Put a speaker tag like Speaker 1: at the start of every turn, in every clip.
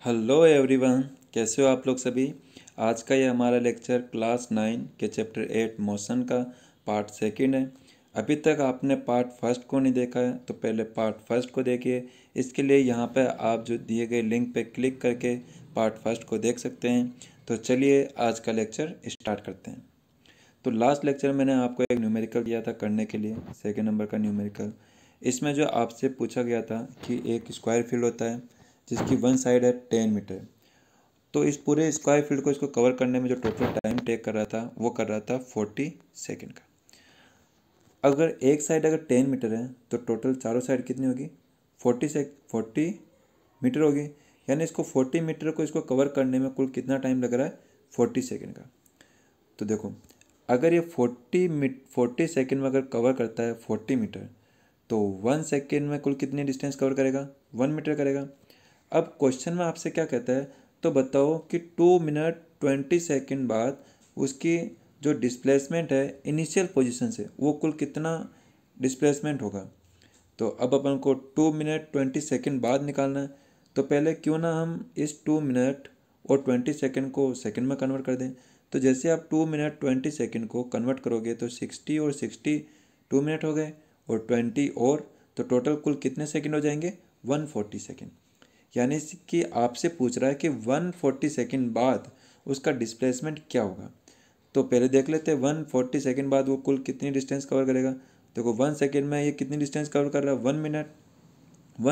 Speaker 1: Hello everyone, कैसे हो आप लोग सभी। आज का ये हमारा लेक्चर क्लास 9 के चैप्टर 8 मोशन का पार्ट सेकंड है। अभी तक आपने पार्ट फर्स्ट को नहीं देखा है तो पहले पार्ट फर्स्ट को देखिए। इसके लिए यहाँ पे आप जो दिए गए लिंक पे क्लिक करके पार्ट फर्स्ट को देख सकते हैं। तो चलिए आज का लेक्चर स्टार्ट करते हैं। तो लास्ट लेक्चर मैंने आपको एक न्यूमेरिकल दिया था करने के लिए, सेकेंड नंबर का न्यूमेरिकल। इसमें जो आपसे पूछा गया था कि एक स्क्वायर फील्ड होता है जिसकी वन साइड है 10 मीटर। तो इस पूरे स्क्वायर फील्ड को इसको कवर करने में जो टोटल टाइम टेक कर रहा था वो कर रहा था 40 सेकेंड का। अगर एक साइड अगर 10 मीटर है तो टोटल चारों साइड कितनी होगी, 40 मीटर होगी। यानी इसको 40 मीटर को इसको कवर करने में कुल कितना टाइम लग रहा है, 40 सेकेंड का। तो देखो, अगर ये 40 सेकेंड में अगर कवर करता है 40 मीटर, तो 1 सेकेंड में कुल कितनी डिस्टेंस कवर करेगा, 1 मीटर करेगा। अब क्वेश्चन में आपसे क्या कहता है, तो बताओ कि 2 मिनट 20 सेकेंड बाद उसकी जो डिस्प्लेसमेंट है इनिशियल पोजीशन से वो कुल कितना डिस्प्लेसमेंट होगा। तो अब अपन को 2 मिनट 20 सेकेंड बाद निकालना है। तो पहले क्यों ना हम इस 2 मिनट और 20 सेकेंड को सेकेंड में कन्वर्ट कर दें। तो जैसे आप 2 मिनट 20 सेकेंड को कन्वर्ट करोगे तो 60 और 60 2 मिनट हो गए, और 20 और, तो टोटल कुल कितने सेकेंड हो जाएंगे, 140 सेकेंड। यानी कि आपसे पूछ रहा है कि 140 सेकेंड बाद उसका डिस्प्लेसमेंट क्या होगा। तो पहले देख लेते हैं 140 सेकेंड बाद वो कुल कितनी डिस्टेंस कवर करेगा। देखो 1 सेकेंड में ये कितनी डिस्टेंस कवर कर रहा है, 1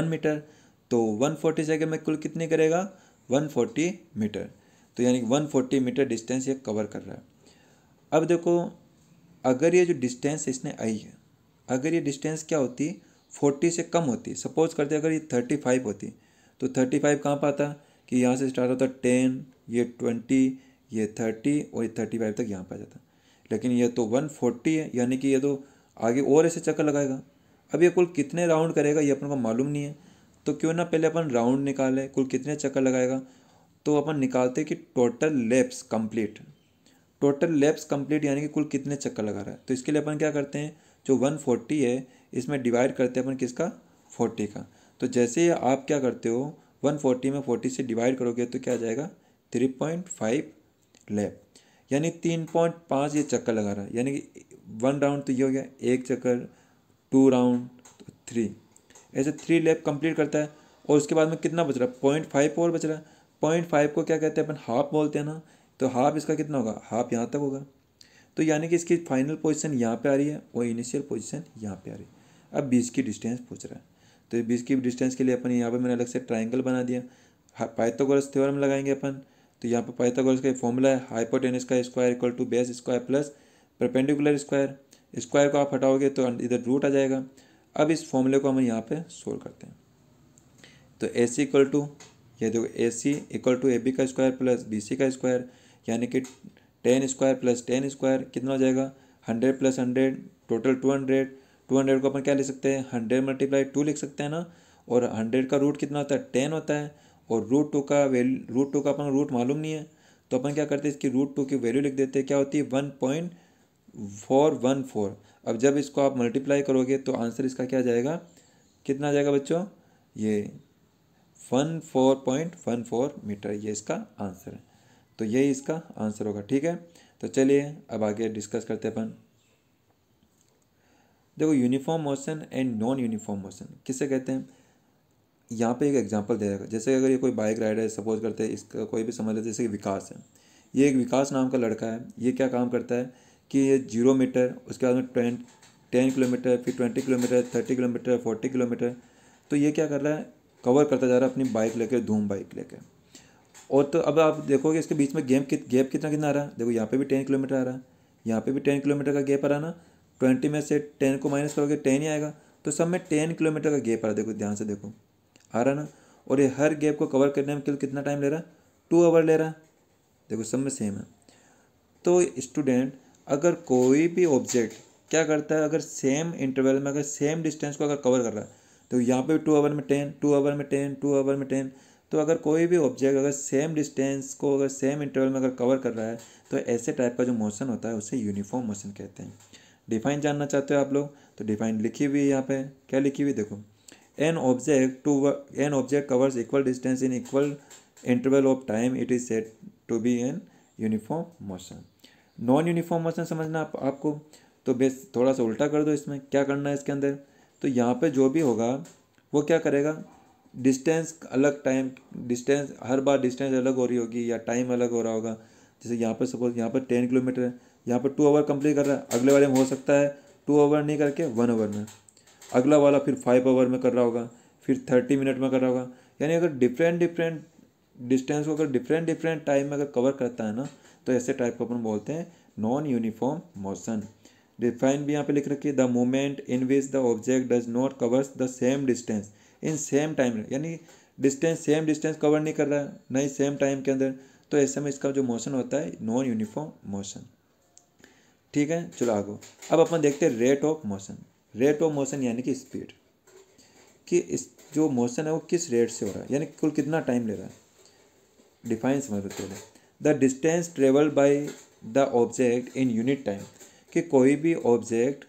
Speaker 1: मीटर। तो 140 सेकेंड में कुल कितनी करेगा, 140 मीटर। तो यानी 140 मीटर डिस्टेंस ये कवर कर रहा है। अब देखो, अगर ये जो डिस्टेंस इसने आई है, अगर ये डिस्टेंस क्या होती, 40 से कम होती, सपोज करते अगर ये 35 होती, तो 35 कहाँ पर आता कि यहाँ से स्टार्ट होता 10, ये 20, ये 30 और ये 35 तक यहाँ पर आ जाता। लेकिन ये तो 140 है, यानी कि ये तो आगे और ऐसे चक्कर लगाएगा। अब ये कुल कितने राउंड करेगा ये अपन को मालूम नहीं है। तो क्यों ना पहले अपन राउंड निकाले, कुल कितने चक्कर लगाएगा। तो अपन निकालते कि total lapse complete, total lapse complete यानी कि कुल कितने चक्कर लगा रहा है। तो इसके लिए अपन क्या करते हैं, जो 140 है इसमें डिवाइड करते हैं अपन किसका, 40 का। तो जैसे ही आप क्या करते हो, 140 में 40 से डिवाइड करोगे तो क्या आ जाएगा, 3.5 लैप, यानी 3.5 ये चक्कर लगा रहा है। यानी कि 1 राउंड तो ये हो गया, एक चक्कर, 2 राउंड, तो 3, ऐसे 3 लैप कंप्लीट करता है। और उसके बाद में कितना बच रहा है, 0.5 और बच रहा है। 0.5 को क्या कहते हैं अपन, हाफ बोलते हैं ना। तो हाफ इसका कितना होगा, हाफ यहाँ तक होगा। तो यानी कि इसकी फाइनल पोजीशन यहाँ पे आ रही है और इनिशियल पोजीशन यहाँ पे आ रही है। अब 20 की डिस्टेंस पूछ रहा है, तो 20 की डिस्टेंस के लिए अपन यहाँ पे मैंने अलग से ट्राइंगल बना दिया। पाइथागोरस थ्योरम लगाएंगे अपन। तो यहाँ पर पाइथागोरस का फॉर्मूला है, हाइपोटेनस का square equal to base square plus perpendicular square. Square को आप हटाओगे तो इधर रूट आ जाएगा। अब इस फॉर्मूले को हम यहाँ पे सोल्व करते हैं। तो ए सी इक्वल टू, ये देखो ए सी इक्वल टू ए बी का स्क्वायर प्लस बी सी का स्क्वायर, यानी कि 10 स्क्वायर प्लस 10 स्क्वायर कितना हो जाएगा, 100 प्लस 100 टोटल 200। 200 को अपन क्या लिख सकते हैं, 100 मल्टीप्लाई 2 लिख सकते हैं ना। और 100 का रूट कितना होता है, 10 होता है। और रूट टू का अपन रूट मालूम नहीं है, तो अपन क्या करते हैं, इसकी रूट 2 की वैल्यू लिख देते हैं, क्या होती है 1.414। अब जब इसको आप मल्टीप्लाई करोगे तो आंसर इसका क्या जाएगा, कितना आ जाएगा बच्चों, ये 14.14 मीटर, ये इसका आंसर है। तो यही इसका आंसर होगा, ठीक है। तो चलिए अब आगे डिस्कस करते हैं अपन। देखो, uniform motion and non uniform motion किसे कहते हैं। यहाँ पे एक एग्जांपल दे रखा है, जैसे अगर ये कोई बाइक राइडर है, सपोज करते हैं इसका कोई भी समझ लेते हैं, जैसे कि विकास है। ये एक विकास नाम का लड़का है। ये क्या काम करता है कि ये 0 मीटर, उसके बाद में 10 किलोमीटर, फिर 20 किलोमीटर, 30 किलोमीटर, 40 किलोमीटर, तो ये क्या कर रहा है, कवर करता जा रहा है अपनी बाइक लेकर, धूम बाइक लेकर। और तो अब आप देखोगे इसके बीच में गैप कितना कितना आ रहा है। देखो यहाँ पे भी 10 किलोमीटर आ रहा है, यहाँ पे भी 10 किलोमीटर का गैप आ रहा है ना। 20 में से 10 को माइनस करोगे 10 ही आएगा। तो सब में 10 किलोमीटर का गैप आ रहा है, देखो ध्यान से देखो, आ रहा ना। और ये हर गैप को कवर करने में कितना टाइम ले रहा है, 2 आवर ले रहा है। देखो सब में सेम है। तो स्टूडेंट, अगर कोई भी ऑब्जेक्ट क्या करता है, अगर सेम इंटरवल में, अगर सेम डिस्टेंस को अगर कवर कर रहा है, तो यहाँ पे 2 आवर में 10, 2 आवर में 10, 2 आवर में 10। तो अगर कोई भी ऑब्जेक्ट अगर सेम डिस्टेंस को अगर सेम इंटरवल में अगर कवर कर रहा है, तो ऐसे टाइप का जो मोशन होता है उसे यूनिफॉर्म मोशन कहते हैं। डिफाइन जानना चाहते हो आप लोग, तो डिफाइन लिखी हुई है यहाँ पे, क्या लिखी हुई देखो, an object covers equal distance in equal interval of time, it is said to be an uniform motion. Non uniform motion समझना आपको, तो बेस थोड़ा सा उल्टा कर दो। इसमें क्या करना है इसके अंदर, तो यहाँ पे जो भी होगा वो क्या करेगा, डिस्टेंस अलग, टाइम डिस्टेंस, हर बार डिस्टेंस अलग हो रही होगी या टाइम अलग हो रहा होगा। जैसे यहाँ पर सपोज यहाँ पर 10 किलोमीटर है, यहाँ पर 2 आवर कंप्लीट कर रहा है, अगले वाले में हो सकता है 2 आवर नहीं करके 1 आवर में, अगला वाला फिर 5 आवर में कर रहा होगा, फिर 30 मिनट में कर रहा होगा। यानी अगर डिफरेंट डिफरेंट डिस्टेंस को अगर डिफरेंट डिफरेंट टाइम में अगर कवर करता है ना, तो ऐसे टाइप को अपन बोलते हैं नॉन यूनिफॉर्म मोशन। डिफाइन भी यहाँ पे लिख रखी है, the moment in which the object does not covers the same distance in same time, यानी डिस्टेंस सेम डिस्टेंस कवर नहीं कर रहा है नहीं सेम टाइम के अंदर, तो ऐसे में इसका जो मोशन होता है नॉन यूनिफॉर्म मोशन। ठीक है, चलो आगे। अब अपन देखते हैं rate of motion. Rate of motion यानी कि स्पीड, कि इस जो मोशन है वो किस रेट से हो रहा है, यानी कुल कितना टाइम ले रहा है। डिफाइन समझ लो पहले, the distance travel by the object in unit time, कि कोई भी ऑब्जेक्ट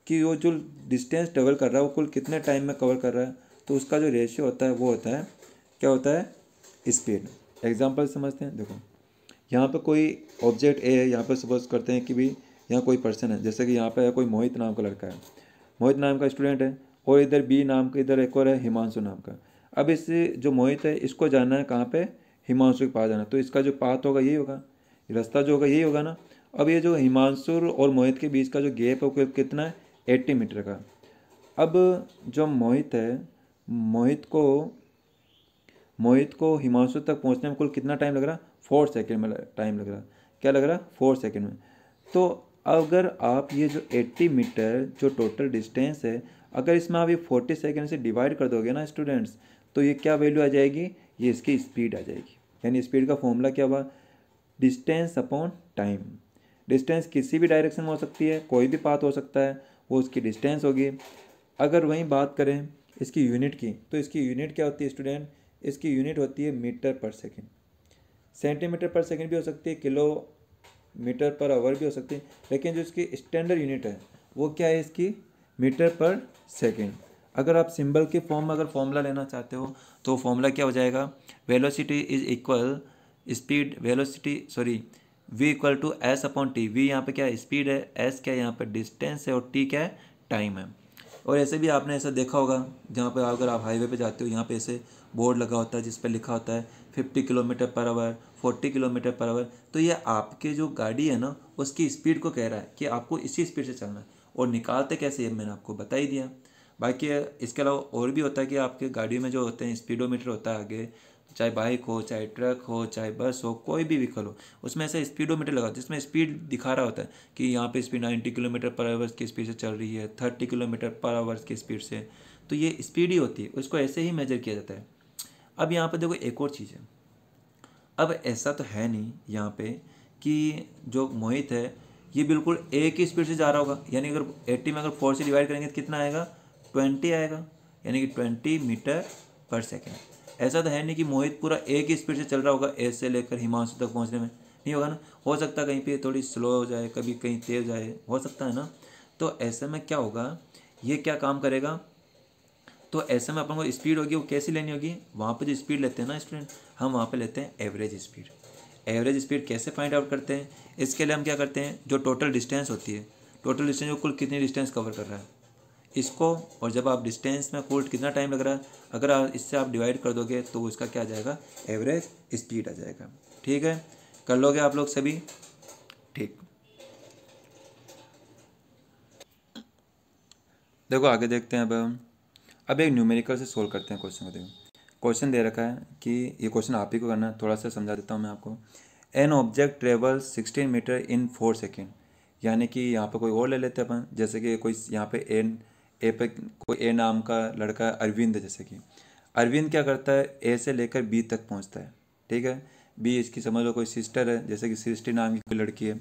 Speaker 1: की वो जो डिस्टेंस ट्रेवल कर रहा है वो कुल कितने टाइम में कवर कर रहा है, तो उसका जो रेशियो होता है वो होता है, क्या होता है, स्पीड। एग्जांपल समझते हैं। देखो यहाँ पे कोई ऑब्जेक्ट ए है, यहाँ पर सपोज करते हैं कि भी यहाँ कोई पर्सन है, जैसे कि यहाँ पे है कोई मोहित नाम का लड़का है, मोहित नाम का स्टूडेंट है, और इधर बी नाम का, इधर एक और है हिमांशु नाम का। अब इस जो मोहित है इसको जाना है कहाँ पे, हिमांशु के पास जाना, तो इसका जो पाथ होगा यही होगा, रास्ता जो होगा यही होगा ना। अब ये जो हिमांशु और मोहित के बीच का जो गैप है वो कितना है, 80 मीटर का। अब जो मोहित है, मोहित को हिमांशु तक पहुंचने में कुल कितना टाइम लग रहा, 4 सेकेंड में टाइम लग रहा। क्या लग रहा, 4 सेकेंड में। तो अगर आप ये जो 80 मीटर जो टोटल डिस्टेंस है, अगर इसमें आप ये 40 सेकेंड से डिवाइड कर दोगे ना स्टूडेंट्स, तो ये क्या वैल्यू आ जाएगी, ये इसकी स्पीड आ जाएगी। यानी स्पीड का फॉर्मूला क्या हुआ, डिस्टेंस अपॉन टाइम। डिस्टेंस किसी भी डायरेक्शन में हो सकती है, कोई भी पाथ हो सकता है, वो उसकी डिस्टेंस होगी। अगर वहीं बात करें इसकी यूनिट की, तो इसकी यूनिट क्या होती है स्टूडेंट, इसकी यूनिट होती है मीटर पर सेकेंड। सेंटीमीटर पर सेकेंड भी हो सकती है, किलोमीटर पर आवर भी हो सकती है, लेकिन जो इसकी स्टैंडर्ड यूनिट है वो क्या है इसकी, मीटर पर सेकेंड। अगर आप सिंबल के फॉर्म में अगर फॉर्मूला लेना चाहते हो तो फॉर्मूला क्या हो जाएगा, velocity is equal speed, v equal to S upon T. v यहाँ पे क्या है, स्पीड है, एस क्या है यहाँ पे डिस्टेंस है, और टी क्या है, टाइम है। और ऐसे भी आपने ऐसा देखा होगा जहाँ पे अगर आप हाईवे पे जाते हो, यहाँ पे ऐसे बोर्ड लगा होता है जिस पे लिखा होता है 50 kilometre per hour, 40 kilometre per hour. तो ये आपके जो गाड़ी है ना उसकी स्पीड को कह रहा है कि आपको इसी स्पीड से चलना है। और निकालते कैसे, ये मैंने आपको बता ही दिया। बाकी इसके अलावा और भी होता है कि आपके गाड़ी में जो होते हैं स्पीडोमीटर होता है आगे, चाहे बाइक हो, चाहे ट्रक हो, चाहे बस हो, कोई भी व्हीकल हो, उसमें ऐसा स्पीडोमीटर लगा होता है जिसमें स्पीड दिखा रहा होता है कि यहाँ पे स्पीड 90 किलोमीटर पर आवर की स्पीड से चल रही है, 30 किलोमीटर पर आवर की स्पीड से। तो ये स्पीड ही होती है, उसको ऐसे ही मेजर किया जाता है। अब यहाँ पर देखो एक और चीज़ है, अब ऐसा तो है नहीं यहाँ पे कि जो मोहित है ये बिल्कुल एक ही स्पीड से जा रहा होगा, यानी अगर 80 में अगर 4 से डिवाइड करेंगे तो कितना आएगा, 20 आएगा, यानी कि 20 मीटर पर सेकेंड। ऐसा तो है नहीं कि मोहित पूरा एक ही स्पीड से चल रहा होगा ए से लेकर हिमांशु तक पहुंचने में, नहीं होगा ना। हो सकता है कहीं पे थोड़ी स्लो हो जाए, कभी कहीं तेज जाए, हो सकता है ना। तो ऐसे में क्या होगा, ये क्या काम करेगा, तो ऐसे में अपन को स्पीड होगी वो कैसी लेनी होगी, वहाँ पे जो स्पीड लेते हैं ना स्टूडेंट, हम वहाँ पे लेते हैं एवरेज स्पीड। एवरेज स्पीड कैसे फाइंड आउट करते हैं, इसके लिए हम क्या करते हैं, जो टोटल डिस्टेंस होती है, टोटल डिस्टेंस जो कुल कितनी डिस्टेंस कवर कर रहा है इसको, और जब आप डिस्टेंस में कुल कितना टाइम लग रहा है, अगर इससे आप डिवाइड कर दोगे तो इसका क्या आ जाएगा, एवरेज स्पीड आ जाएगा। ठीक है, कर लोगे आप लोग सभी, ठीक। देखो आगे देखते हैं। अब एक न्यूमेरिकल से सोल्व करते हैं क्वेश्चन को। देखो क्वेश्चन दे रखा है कि ये क्वेश्चन आप ही को करना है, थोड़ा सा समझा देता हूँ मैं आपको। An object travel 16 metre in 4 second, यानी कि यहाँ पे कोई और ले लेते हैं अपन, जैसे कि कोई यहाँ पे ए पे कोई ए नाम का लड़का अरविंद है, जैसे कि अरविंद क्या करता है, ए से लेकर बी तक पहुँचता है। ठीक है, बी इसकी समझ लो कोई सिस्टर है, जैसे कि सृष्टि नाम की कोई लड़की है,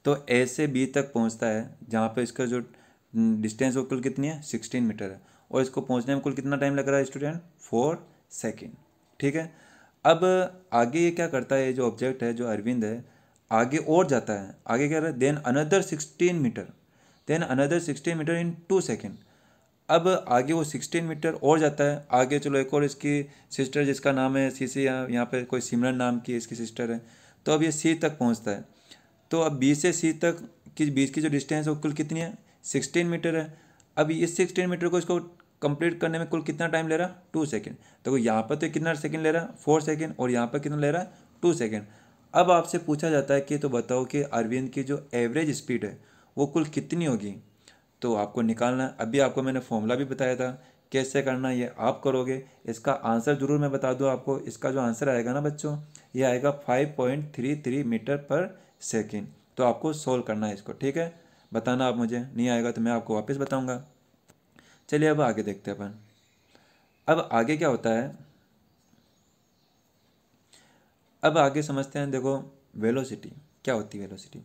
Speaker 1: तो ए से बी तक पहुँचता है, जहाँ पे इसका जो डिस्टेंस वो कुल कितनी है, 16 मीटर है, और इसको पहुंचने में कुल कितना टाइम लग रहा है स्टूडेंट, 4 सेकेंड। ठीक है, अब आगे ये क्या करता है, ये जो ऑब्जेक्ट है जो अरविंद है आगे और जाता है, आगे क्या रहा है, देन अनदर 16 मीटर इन 2 सेकेंड। अब आगे वो 16 मीटर और जाता है आगे। चलो एक और इसकी सिस्टर जिसका नाम है सी सी, यहाँ पे कोई सिमरन नाम की इसकी सिस्टर है, तो अब ये सी तक पहुँचता है। तो अब बी से सी तक की बीच की जो डिस्टेंस है वो कुल कितनी है, 16 मीटर है। अब इस 16 मीटर को इसको कंप्लीट करने में कुल कितना टाइम ले रहा है, 2 सेकेंड। तो यहाँ पर तो कितना सेकेंड ले रहा है, 4 सेकेंड, और यहाँ पर कितना ले रहा है, 2 सेकेंड। अब आपसे पूछा जाता है कि तो बताओ कि अरविंद की जो एवरेज स्पीड है वो कुल कितनी होगी, तो आपको निकालना है। अभी आपको मैंने फॉर्मूला भी बताया था कैसे करना है, ये आप करोगे। इसका आंसर ज़रूर मैं बता दूँ आपको, इसका जो आंसर आएगा ना बच्चों, ये आएगा 5.33 मीटर पर सेकेंड। तो आपको सोल्व करना है इसको, ठीक है। बताना आप मुझे, नहीं आएगा तो मैं आपको वापस बताऊंगा। चलिए अब आगे देखते हैं अपन। अब आगे क्या होता है, अब आगे समझते हैं। देखो वेलोसिटी क्या होती है, वेलोसिटी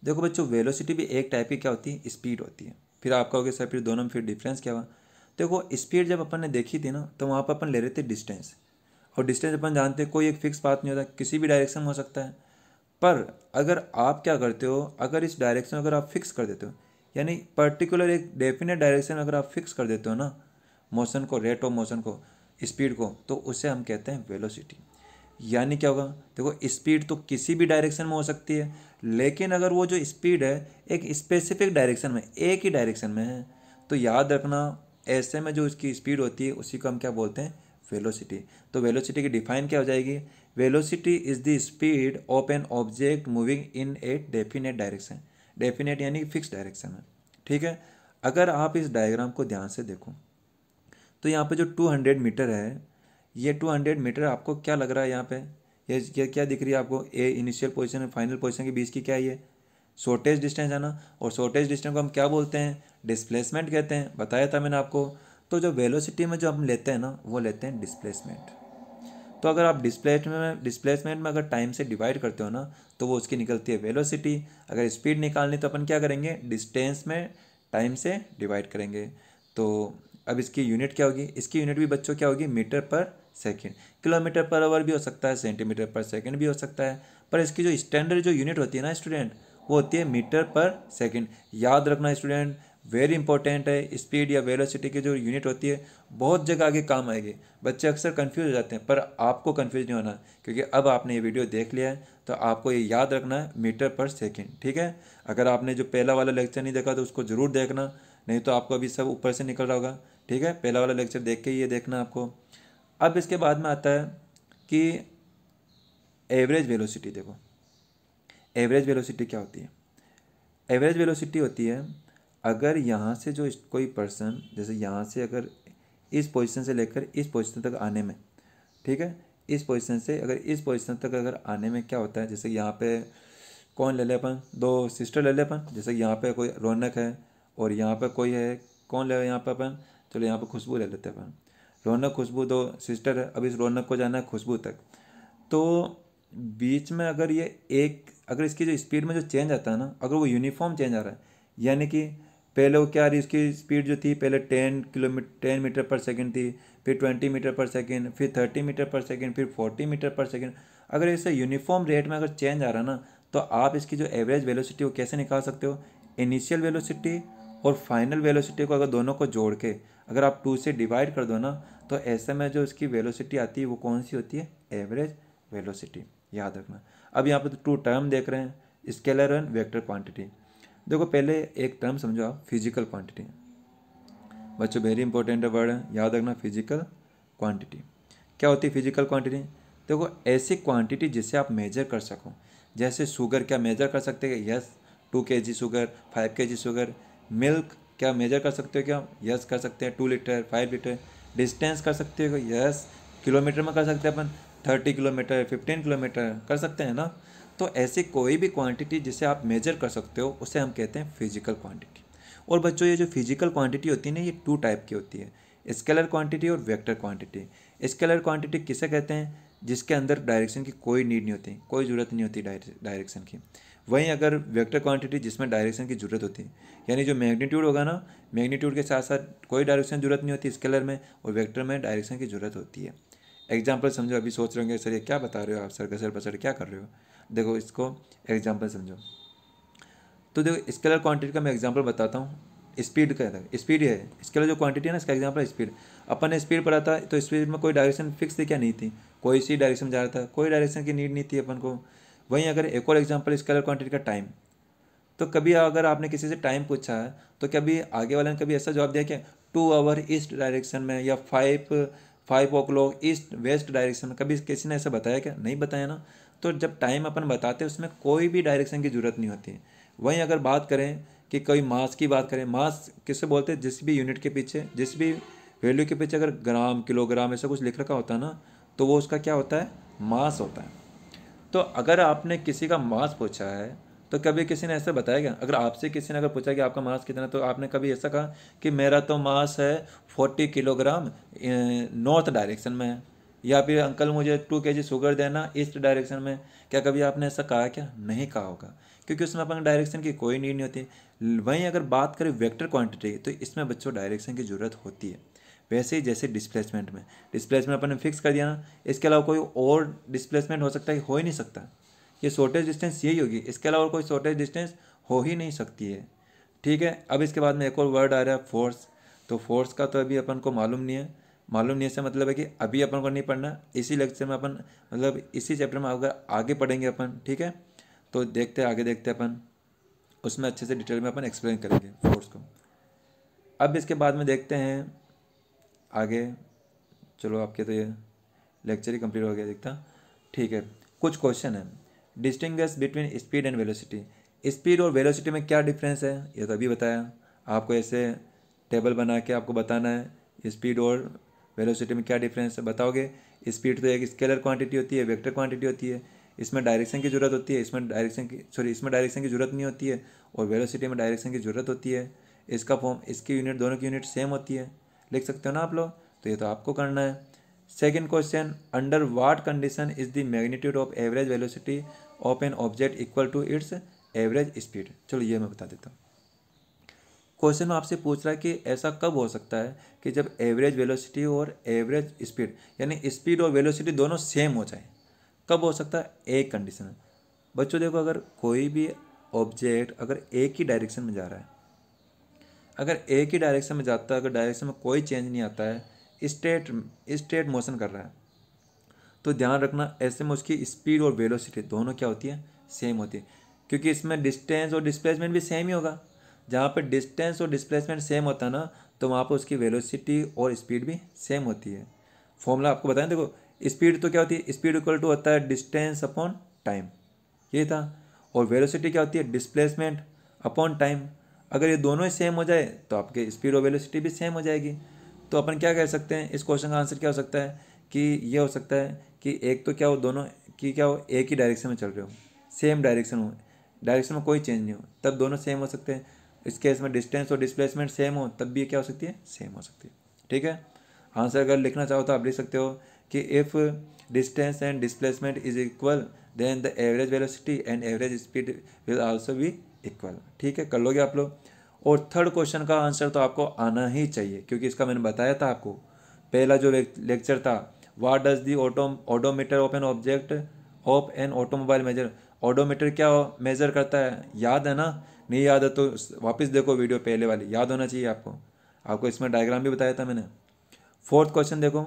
Speaker 1: देखो बच्चों, वेलोसिटी भी एक टाइप की क्या होती है, स्पीड होती है। फिर आप कहोगे सर फिर दोनों में फिर डिफरेंस क्या हुआ। देखो स्पीड जब अपन ने देखी थी ना, तो वहाँ पर अपन ले रहे थे डिस्टेंस, और डिस्टेंस अपन जानते हैं कोई एक फिक्स बात नहीं होता, किसी भी डायरेक्शन में हो सकता है। पर अगर आप क्या करते हो, अगर इस डायरेक्शन अगर आप फिक्स कर देते हो, यानी पर्टिकुलर एक डेफिनेट डायरेक्शन अगर आप फिक्स कर देते हो ना, मोशन को, रेट ऑफ मोशन को, स्पीड को, तो उसे हम कहते हैं वेलोसिटी। यानी क्या होगा, देखो स्पीड तो किसी भी डायरेक्शन में हो सकती है, लेकिन अगर वो जो स्पीड है एक स्पेसिफिक डायरेक्शन में, एक ही डायरेक्शन में है, तो याद रखना ऐसे में जो उसकी स्पीड होती है उसी को हम क्या बोलते हैं, वेलोसिटी। तो वेलोसिटी की डिफाइन क्या हो जाएगी, velocity is the speed of an object moving in a definite direction. Definite यानी फिक्स डायरेक्शन में, ठीक है। अगर आप इस डायग्राम को ध्यान से देखो, तो यहाँ पे जो 200 मीटर है, ये 200 मीटर आपको क्या लग रहा है यहाँ पे, ये क्या दिख रही है आपको, ए इनिशियल पोजीशन और फाइनल पोजीशन के बीच की क्या है, ये शॉर्टेज डिस्टेंस है ना। और शॉर्टेज डिस्टेंस को हम क्या बोलते हैं, डिस्प्लेसमेंट कहते हैं, बताया था मैंने आपको। तो जो वेलोसिटी में जो हम लेते हैं ना, वो लेते हैं डिस्प्लेसमेंट। तो अगर आप डिस्प्लेसमेंट में अगर टाइम से डिवाइड करते हो ना, तो वो उसकी निकलती है वेलोसिटी। अगर स्पीड निकालनी तो अपन क्या करेंगे, डिस्टेंस में टाइम से डिवाइड करेंगे। तो अब इसकी यूनिट क्या होगी, इसकी यूनिट भी बच्चों क्या होगी, मीटर पर सेकेंड। किलोमीटर पर आवर भी हो सकता है, सेंटीमीटर पर सेकेंड भी हो सकता है, पर इसकी जो स्टैंडर्ड जो यूनिट होती है ना स्टूडेंट, वो होती है मीटर पर सेकेंड। याद रखना स्टूडेंट, वेरी इंपॉर्टेंट है। स्पीड या वेलोसिटी की जो यूनिट होती है बहुत जगह आगे काम आएगी। बच्चे अक्सर कंफ्यूज हो जाते हैं, पर आपको कंफ्यूज नहीं होना, क्योंकि अब आपने ये वीडियो देख लिया है, तो आपको ये याद रखना है मीटर पर सेकेंड, ठीक है। अगर आपने जो पहला वाला लेक्चर नहीं देखा तो उसको ज़रूर देखना, नहीं तो आपको अभी सब ऊपर से निकल रहा होगा, ठीक है। पहला वाला लेक्चर देख के ही ये देखना आपको। अब इसके बाद में आता है कि एवरेज वेलोसिटी। देखो एवरेज वेलोसिटी क्या होती है, एवरेज वेलोसिटी होती है अगर यहाँ से जो कोई पर्सन, जैसे यहाँ से अगर इस पोजीशन से लेकर इस पोजीशन तक आने में, ठीक है, इस पोजीशन से अगर इस पोजीशन तक अगर आने में क्या होता है, जैसे यहाँ पे कौन ले ले अपन, दो सिस्टर ले ले अपन, जैसे यहाँ पे कोई रौनक है और यहाँ पे कोई है, कौन ले यहाँ पे अपन, चलो यहाँ पे खुशबू ले लेते हैं अपन। रौनक खुशबू दो सिस्टर है, अब इस रौनक को जाना है खुशबू तक। तो बीच में अगर ये एक, अगर इसकी जो स्पीड में जो चेंज आता है ना, अगर वो यूनिफॉर्म चेंज आ रहा है, यानी कि पहले वो क्या आ रही, इसकी स्पीड जो थी पहले 10 मीटर पर सेकेंड थी, फिर 20 मीटर पर सेकेंड, फिर 30 मीटर पर सेकेंड, फिर 40 मीटर पर सेकेंड। अगर इससे यूनिफॉर्म रेट में अगर चेंज आ रहा ना, तो आप इसकी जो एवरेज वेलोसिटी वो कैसे निकाल सकते हो, इनिशियल वेलोसिटी और फाइनल वेलोसिटी को अगर दोनों को जोड़ के अगर आप 2 से डिवाइड कर दो ना, तो ऐसे में जो इसकी वेलोसिटी आती है वो कौन सी होती है, एवरेज वेलोसिटी। याद रखना। अब यहाँ पे तो 2 टर्म देख रहे हैं, स्केलर एंड वेक्टर क्वांटिटी। देखो पहले एक टर्म समझो आप, फिजिकल क्वांटिटी। बच्चों वेरी इंपॉर्टेंट वर्ड है, याद रखना, फिजिकल क्वांटिटी। क्या होती है फिजिकल क्वांटिटी, देखो ऐसी क्वांटिटी जिसे आप मेजर कर सको। जैसे शुगर क्या मेजर कर सकते हैं, yes, 2 kg sugar, 5 kg sugar. Milk क्या मेजर कर सकते हो क्या, यस कर सकते हैं, 2 लीटर, 5 लीटर। डिस्टेंस कर सकते हो, यस, किलोमीटर में कर सकते हैं अपन, 30 किलोमीटर, 15 किलोमीटर कर सकते हैं ना। तो ऐसी कोई भी क्वांटिटी जिसे आप मेजर कर सकते हो उसे हम कहते हैं फिजिकल क्वांटिटी। और बच्चों ये जो फिजिकल क्वांटिटी होती है ना, ये 2 टाइप की होती है, स्केलर क्वांटिटी और वेक्टर क्वांटिटी। स्केलर क्वांटिटी किसे कहते हैं, जिसके अंदर डायरेक्शन की कोई नीड नहीं होती, कोई ज़रूरत नहीं होती डायरेक्शन की। वहीं अगर वेक्टर क्वांटिटी जिसमें डायरेक्शन की ज़रूरत होती है, यानी जो मैग्नीट्यूड होगा ना, मैग्नीट्यूड के साथ साथ कोई डायरेक्शन की जरूरत नहीं होती स्केलर में, और वेक्टर में डायरेक्शन की ज़रूरत होती है। एग्जाम्पल समझो, अभी सोच रहे होंगे सर ये क्या बता रहे हो आप, सर कसर पसर क्या कर रहे हो। देखो इसको एग्जाम्पल समझो। तो देखो स्केलर क्वांटिटी का मैं एग्जाम्पल बताता हूँ। स्पीड का था, स्पीड है, इसके लिए जो क्वांटिटी है ना, इसका एग्जाम्पल स्पीड। अपन ने स्पीड पढ़ा था, तो स्पीड में कोई डायरेक्शन फिक्स थी क्या? नहीं थी, कोई सी डायरेक्शन में जा रहा था, कोई डायरेक्शन की नीड नहीं थी अपन को। वहीं अगर एक और एग्जाम्पल स्केलर क्वांटिटी का टाइम, तो कभी अगर आपने किसी से टाइम पूछा है तो कभी आगे वाले ने कभी ऐसा जवाब दिया क्या 2 आवर ईस्ट डायरेक्शन में या 5 o'clock ईस्ट वेस्ट डायरेक्शन में? कभी किसी ने ऐसा बताया क्या? नहीं बताया ना। तो जब टाइम अपन बताते हैं उसमें कोई भी डायरेक्शन की जरूरत नहीं होती है। वहीं अगर बात करें कि कोई मास की बात करें, मास किससे बोलते हैं? जिस भी यूनिट के पीछे, जिस भी वैल्यू के पीछे अगर ग्राम किलोग्राम ऐसा कुछ लिख रखा होता है ना, तो वो उसका क्या होता है? मास होता है। तो अगर आपने किसी का मास पूछा है तो कभी किसी ने ऐसा बताया क्या? अगर आपसे किसी ने अगर पूछा कि आपका मास कितना, तो आपने कभी ऐसा कहा कि मेरा तो मास है 40 किलोग्राम नॉर्थ डायरेक्शन में है, या फिर अंकल मुझे 2 kg शुगर देना ईस्ट डायरेक्शन में? क्या कभी आपने ऐसा कहा क्या? नहीं कहा होगा, क्योंकि उसमें अपन डायरेक्शन की कोई नीड नहीं होती। वहीं अगर बात करें वेक्टर क्वांटिटी, तो इसमें बच्चों डायरेक्शन की जरूरत होती है। वैसे ही जैसे डिस्प्लेसमेंट अपन ने फिक्स कर दिया ना, इसके अलावा कोई और डिस्प्लेसमेंट हो सकता है? हो ही नहीं सकता। ये शॉर्टेज डिस्टेंस यही होगी, इसके अलावा कोई शॉर्टेज डिस्टेंस हो ही नहीं सकती है। ठीक है, अब इसके बाद में एक और वर्ड आ रहा है फोर्स। तो फोर्स का तो अभी अपन को मालूम नहीं है। मालूम नहीं है से मतलब है कि अभी अपन को नहीं पढ़ना, इसी लेक्चर में अपन मतलब इसी चैप्टर में अगर आगे पढ़ेंगे अपन। ठीक है, तो देखते हैं आगे, देखते हैं अपन उसमें अच्छे से डिटेल में अपन एक्सप्लेन करेंगे फोर्स को। अब इसके बाद में देखते हैं आगे। चलो, आपके तो ये लेक्चर ही कंप्लीट हो गया दिखता। ठीक है, कुछ क्वेश्चन है। Distinguish between speed and velocity. Speed और वेलोसिटी में क्या डिफरेंस है, ये तो अभी बताया आपको। ऐसे टेबल बना के आपको बताना है स्पीड और वेलोसिटी में क्या डिफरेंस है, बताओगे। स्पीड तो एक स्केलर क्वांटिटी होती है, वेक्टर क्वांटिटी होती है, इसमें डायरेक्शन की जरूरत होती है, इसमें डायरेक्शन की जरूरत नहीं होती है। और वेलोसिटी में डायरेक्शन की जरूरत होती है। इसका फॉर्म, इसकी यूनिट, दोनों की यूनिट सेम होती है, लिख सकते हो ना आप लोग। तो ये तो आपको करना है। Second question, under what condition is the magnitude of average velocity of an object equal to its average speed. चलो ये मैं बता देता हूँ। क्वेश्चन में आपसे पूछ रहा है कि ऐसा कब हो सकता है कि जब एवरेज वेलोसिटी और एवरेज स्पीड, यानी स्पीड और वेलोसिटी दोनों सेम हो जाए। कब हो सकता है? एक कंडीशन है। बच्चों देखो, अगर कोई भी ऑब्जेक्ट अगर एक ही डायरेक्शन में जा रहा है, अगर एक ही डायरेक्शन में जाता है, अगर डायरेक्शन में कोई चेंज नहीं आता है, स्ट्रेट मोशन कर रहा है, तो ध्यान रखना ऐसे में उसकी स्पीड और वेलोसिटी दोनों क्या होती है? सेम होती है। क्योंकि इसमें डिस्टेंस और डिस्प्लेसमेंट भी सेम ही होगा। जहाँ पर डिस्टेंस और डिस्प्लेसमेंट सेम होता है ना, तो वहाँ पर उसकी वेलोसिटी और स्पीड भी सेम होती है। फॉर्मूला आपको बताएं, देखो स्पीड तो क्या होती है? स्पीड इक्वल टू होता है डिस्टेंस अपॉन टाइम, ये था। और वेलोसिटी क्या होती है? Displacement upon time. अगर ये दोनों ही सेम हो जाए तो आपके स्पीड और वेलोसिटी भी सेम हो जाएगी। तो अपन क्या कह सकते हैं, इस क्वेश्चन का आंसर क्या हो सकता है कि ये हो सकता है कि एक तो क्या हो, दोनों की क्या हो, एक ही डायरेक्शन में चल रहे हो, सेम डायरेक्शन हो, डायरेक्शन में कोई चेंज नहीं हो, तब दोनों सेम हो सकते हैं। इस केस में डिस्टेंस और डिस्प्लेसमेंट सेम हो, तब भी क्या हो सकती है? सेम हो सकती है। ठीक है, आंसर अगर लिखना चाहो तो आप लिख सकते हो कि if distance and displacement is equal then the average velocity and average speed will also be equal. ठीक है, कर लोगे आप लोग। और थर्ड क्वेश्चन का आंसर तो आपको आना ही चाहिए, क्योंकि इसका मैंने बताया था आपको। पहला जो लेक्चर था, what does the odometer of an object of an automobile measure. Odometer क्या मेजर करता है, याद है ना? नहीं याद है तो वापस देखो वीडियो पहले वाली, याद होना चाहिए आपको। आपको इसमें डायग्राम भी बताया था मैंने। फोर्थ क्वेश्चन देखो,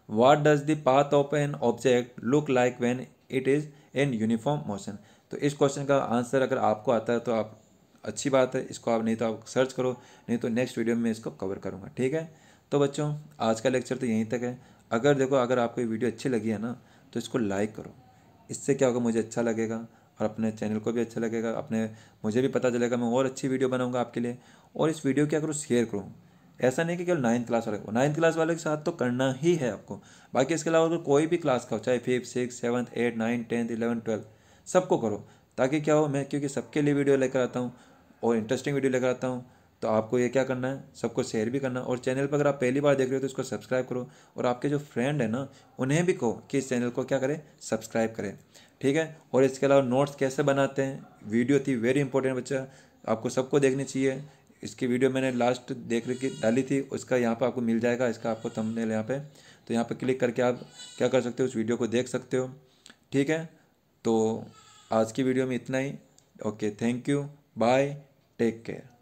Speaker 1: what does the path of an object look like when it is in uniform motion. तो इस क्वेश्चन का आंसर अगर आपको आता है तो आप अच्छी बात है, इसको आप नहीं तो आप सर्च करो, नहीं तो नेक्स्ट वीडियो में इसको कवर करूँगा। ठीक है, तो बच्चों आज का लेक्चर तो यहीं तक है। अगर देखो, अगर आपको ये वीडियो अच्छी लगी है ना, तो इसको लाइक करो। इससे क्या होगा, मुझे अच्छा लगेगा और अपने चैनल को भी अच्छा लगेगा, अपने मुझे भी पता चलेगा, मैं और अच्छी वीडियो बनाऊंगा आपके लिए। और इस वीडियो क्या करो, शेयर करो। ऐसा नहीं कि केवल 9th क्लास वाले को, 9th क्लास वाले के साथ तो करना ही है आपको। बाकी इसके अलावा अगर कोई भी क्लास का हो, चाहे 5th 6th 7th 8th 9th 10th 11th 12th, सबको करो। ताकि क्या हो, मैं क्योंकि सबके लिए वीडियो लेकर आता हूँ और इंटरेस्टिंग वीडियो लेकर आता हूँ, तो आपको ये क्या करना है, सबको शेयर भी करना। और चैनल पर अगर आप पहली बार देख रहे हो तो इसको सब्सक्राइब करो। और आपके जो फ्रेंड है ना, उन्हें भी कहो कि इस चैनल को क्या करें, सब्सक्राइब करें। ठीक है, और इसके अलावा नोट्स कैसे बनाते हैं, वीडियो थी वेरी इंपॉर्टेंट बच्चा, आपको सबको देखनी चाहिए। इसकी वीडियो मैंने लास्ट देख के डाली थी, उसका यहाँ पर आपको मिल जाएगा, इसका आपको थंबनेल यहाँ पे, तो यहाँ पे क्लिक करके आप क्या कर सकते हो, उस वीडियो को देख सकते हो। ठीक है, तो आज की वीडियो में इतना ही। Okay, thank you, bye, take care.